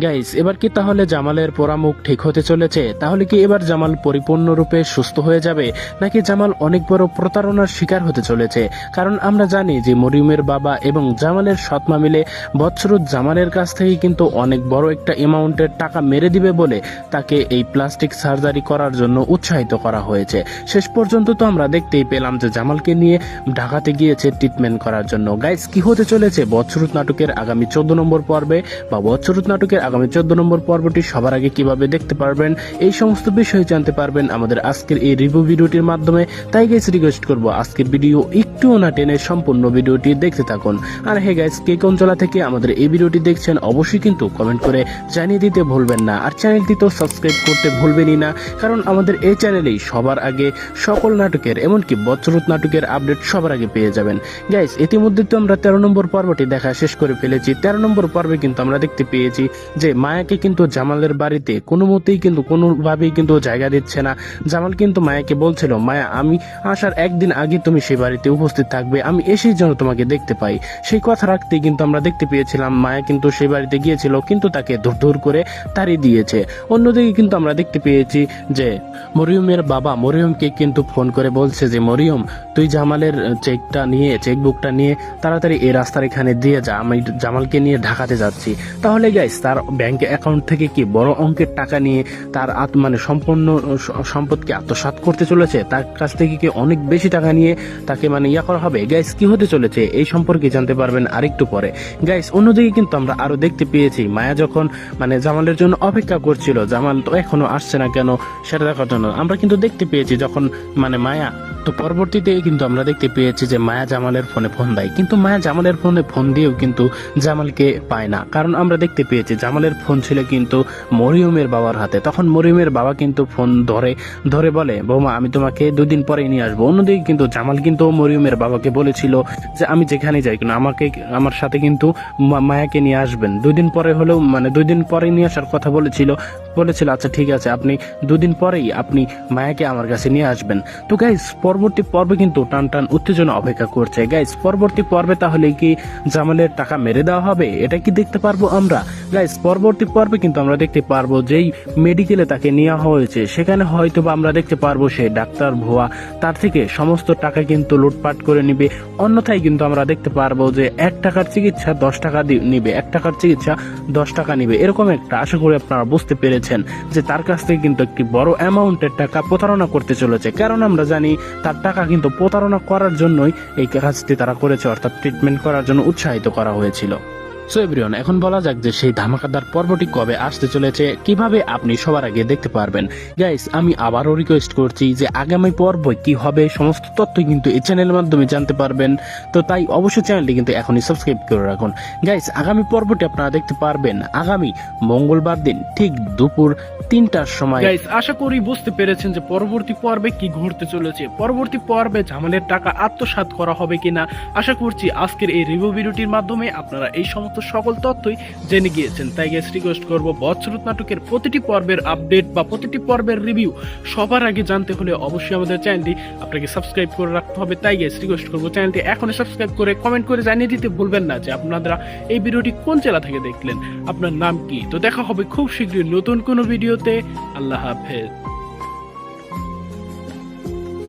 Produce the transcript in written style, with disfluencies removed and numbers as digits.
Guys, এবার কি তাহলে জামালের পোড়া মুখ ঠিক হতে চলেছে? তাহলে কি এবার জামাল পরিপূর্ণরূপে সুস্থ হয়ে যাবে, নাকি জামাল অনেক বড় প্রতারণার শিকার হতে চলেছে? কারণ আমরা জানি যে মরিয়মের বাবা এবং জামালের সৎমা মিলে বৎসরত জামালের কাছ থেকে কিন্তু অনেক বড় একটা অ্যামাউন্টের টাকা মেরে দিবে বলে তাকে এই প্লাস্টিক সার্জারি করার জন্য উৎসাহিত করা হয়েছে। শেষ পর্যন্ত তো আমরা দেখতেই পেলাম যে জামালকে নিয়ে ঢাকাতে গিয়েছে ট্রিটমেন্ট করার জন্য। গাইস, কি হতে চলেছে বৎসরত নাটকের আগামী 14 নম্বর পর্বে বা বৎসরত নাটকের আগামী 14 নম্বর পর্বটি সবার আগে কিভাবে দেখতে পারবেন, এই সমস্ত বিষয় জানতে পারবেন আমাদের আজকের এই রিভিউ ভিডিওটির মাধ্যমে। তাই গাইস, রিকোয়েস্ট করব আজকের ভিডিও একটুও না টেনে সম্পূর্ণ ভিডিওটি দেখতে থাকুন। আর হে গাইস, কে কোন জেলা থেকে আমাদের এই ভিডিওটি দেখছেন অবশ্যই কিন্তু কমেন্ট করে জানিয়ে দিতে ভুলবেন না। আর চ্যানেলটি তো সাবস্ক্রাইব করতে ভুলবেনই না, কারণ আমাদের এই চ্যানেলেই সবার আগে সকল নাটকের এমনকি বৎসরত নাটকের আপডেট সবার আগে পেয়ে যাবেন। গাইস, ইতিমধ্যে তো আমরা 13 নম্বর পর্বটি দেখা শেষ করে ফেলেছি। 13 নম্বর পর্বে কিন্তু আমরা দেখতে পেয়েছি যে মায়াকে কিন্তু জামালের বাড়িতে কোনো মতেই কিন্তু কোনোভাবেই কিন্তু জায়গা দিচ্ছে না। জামাল কিন্তু মায়াকে বলছিল, মায়া আমি আসার একদিন আগে তুমি সেই বাড়িতে উপস্থিত থাকবে, আমি এসেই যেন তোমাকে দেখতে পাই। সেই কথা রাখতেই কিন্তু আমরা দেখতে পেয়েছিলাম মায়া কিন্তু সেই বাড়িতে গিয়েছিল, কিন্তু তাকে ধুর করে তাড়িয়ে দিয়েছে। অন্যদিকে কিন্তু আমরা দেখতে পেয়েছি যে মরিয়মের বাবা মরিয়মকে কিন্তু ফোন করে বলছে যে মরিয়ম, তুই জামালের চেকবুকটা নিয়ে তাড়াতাড়ি এই রাস্তার এখানে দিয়ে যা, আমি জামালকে নিয়ে ঢাকাতে যাচ্ছি। তাহলে গাইস, তার ব্যাংক অ্যাকাউন্ট থেকে কি বড় অঙ্কের টাকা নিয়ে তার সম্পূর্ণ সম্পদকে আত্মসাৎ করতে চলেছে? তার কাছ থেকে কি অনেক বেশি টাকা নিয়ে তাকে করা হবে? গাইস, কি হতে চলেছে এই সম্পর্কে জানতে পারবেন আরেকটু পরে। গাইস, অন্যদিকে কিন্তু আমরা আরো দেখতে পেয়েছি মায়া যখন জামালের জন্য অপেক্ষা করছিল, জামাল তো এখনো আসছে না কেন সেটা দেখার জন্য। আমরা কিন্তু দেখতে পেয়েছি যখন মায়া তো পরবর্তীতে কিন্তু আমরা দেখতে পেয়েছি যে মায়া জামালের ফোন দেয়, কিন্তু মায়া জামালের ফোন দিয়েও কিন্তু জামালকে পায় না। কারণ আমরা দেখতে পেয়েছি জামালের ফোন ছিল কিন্তু মরিয়মের বাবার হাতে। তখন মরিয়মের বাবা কিন্তু ফোন ধরে বলে, বৌমা আমি তোমাকে 2 দিন পরে নিয়ে আসবো। অন্যদিকে কিন্তু জামাল কিন্তু মরিয়মের বাবাকে বলেছিল যে আমি যেখানে যাই কেন আমার সাথে কিন্তু মায়াকে নিয়ে আসবেন 2 দিন পরে হলেও, 2 দিন পরে নিয়ে আসার কথা বলেছিল। আচ্ছা ঠিক আছে, আপনি 2 দিন পরেই আপনি মায়াকে আমার কাছে নিয়ে আসবেন। তো গাইস, পরবর্তী পর্বে কিন্তু টান উত্তেজনা অপেক্ষা করছে। গাইস, পরবর্তী পর্বে তাহলে কি জামালের টাকা মেরে দেওয়া হবে, এটা কি দেখতে পারবো আমরা? গাইস, পরবর্তী পর্বে কিন্তু আমরা দেখতে পারবো যেই মেডিকেলে তাকে নেওয়া হয়েছে সেখানে হয়তো বা আমরা দেখতে পারবো সেই ডাক্তার ভুয়া তার থেকে সমস্ত টাকা কিন্তু লুটপাট করে নিবে। অন্যথায় কিন্তু আমরা দেখতে পারবো যে 1 টাকার চিকিৎসা 10 টাকা নিবে, 1 টাকার চিকিৎসা 10 টাকা নিবে, এরকম একটা আশা করি আপনারা বুঝতে পেরেছেন যে তার কাছ থেকে কিন্তু একটি বড় অ্যামাউন্টের টাকা প্রতারণা করতে চলেছে। কারণ আমরা জানি তার টাকা কিন্তু প্রতারণা করার জন্যই এই কাজটি তারা করেছে, অর্থাৎ ট্রিটমেন্ট করার জন্য উৎসাহিত করা হয়েছিল। সো এভরিওয়ান, এখন বলা যাক যে সেই ধামাকাদার পর্বটি কবে আসতে চলেছে, কিভাবে আপনি সবার আগে দেখতে পারবেন। গাইস, আমি আবারও রিকোয়েস্ট করছি যে আগামী পর্ব কি হবে সমস্ত তথ্যই কিন্তু এই চ্যানেলের মাধ্যমে জানতে পারবেন। তো তাই অবশ্যই চ্যানেলটি কিন্তু এখনই সাবস্ক্রাইব করে রাখুন। গাইস, আগামী পর্বটি আপনারা দেখতে পারবেন আগামী মঙ্গলবার দিন ঠিক দুপুর 3টার সময়। গাইস, আশা করি বুঝতে পেরেছেন যে পরবর্তী পর্বে কি ঘটতে চলেছে। পরবর্তী পর্বে জামালের টাকা আত্মসাৎ করা হবে কিনা, আশা করছি আজকের এই রিভিউ ভিডিওটির মাধ্যমে আপনারা এই সমস্ত সকল তথ্যই জেনে গিয়েছেন। তাই গাইস, রিকোয়েস্ট করব বৎসরত নাটকের প্রতিটি পর্বের আপডেট বা প্রতিটি পর্বের রিভিউ সবার আগে জানতে হলে অবশ্যই আমাদের চ্যানেলটি আপনাকে সাবস্ক্রাইব করে রাখতে হবে। তাই গাইস, রিকোয়েস্ট করব চ্যানেলটি এখনই সাবস্ক্রাইব করে কমেন্ট করে জানিয়ে দিতে ভুলবেন না যে আপনারা এই ভিডিওটি কোন জেলা থেকে দেখলেন, আপনার নাম কি। তো দেখা হবে খুব শীঘ্রই নতুন কোনো ভিডিওতে। আল্লাহ হাফেজ।